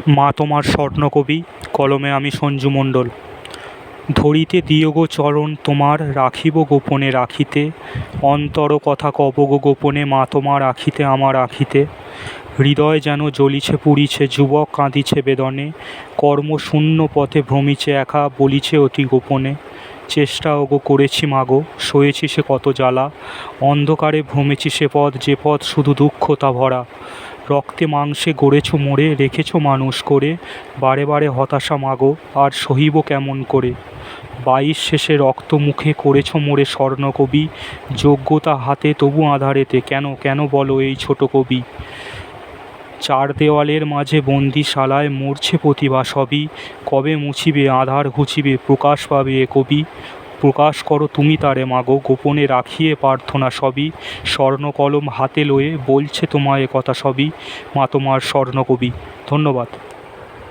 মা তোমার স্বর্ণকবি, কলমে আমি সঞ্জু মণ্ডল। ধরিতে দিও গো চরণ তোমার, রাখিব গোপনে রাখিতে, অন্তর কথা কব গো গোপনে, মা তোমার আখিতে আমার আখিতে। হৃদয় যেন জ্বলিছে পুড়িছে, যুবক কাঁদিছে বেদনে, কর্মশূন্য পথে ভ্রমিছে একা, বলিছে অতি গোপনে। চেষ্টা ওগো করেছি মাগো, সয়েছি সে কত জ্বালা, অন্ধকারে ভ্রমেছি সে পথ, যে পথ শুধু দুঃখ তা ভরা। রক্তে মাংসে গড়েছ মোরে, রেখেছ মানুষ করে, বারে বারে হতাশা মাগো, আর সহিব কেমন করে। 22 শেষে রক্ত মুখে করেছ মোরে স্বর্ণকবি, যোগ্যতা হাতে তবু আঁধারেতে, কেন কেন বলো এই ছোট কবি। চার দেওয়ালের মাঝে বন্দিশালায় মরছে প্রতিভা সবই, কবে মুছিবে আঁধার ঘুচিবে, প্রকাশ পাবে এ কবি। প্রকাশ করো তুমি তারে মাগো, গোপনে রাখিয়ে প্রার্থনা সবই, স্বর্ণকলম হাতে লয়ে বলছে তোমায় এ কথা সবই, মা তোমার স্বর্ণকবি। ধন্যবাদ।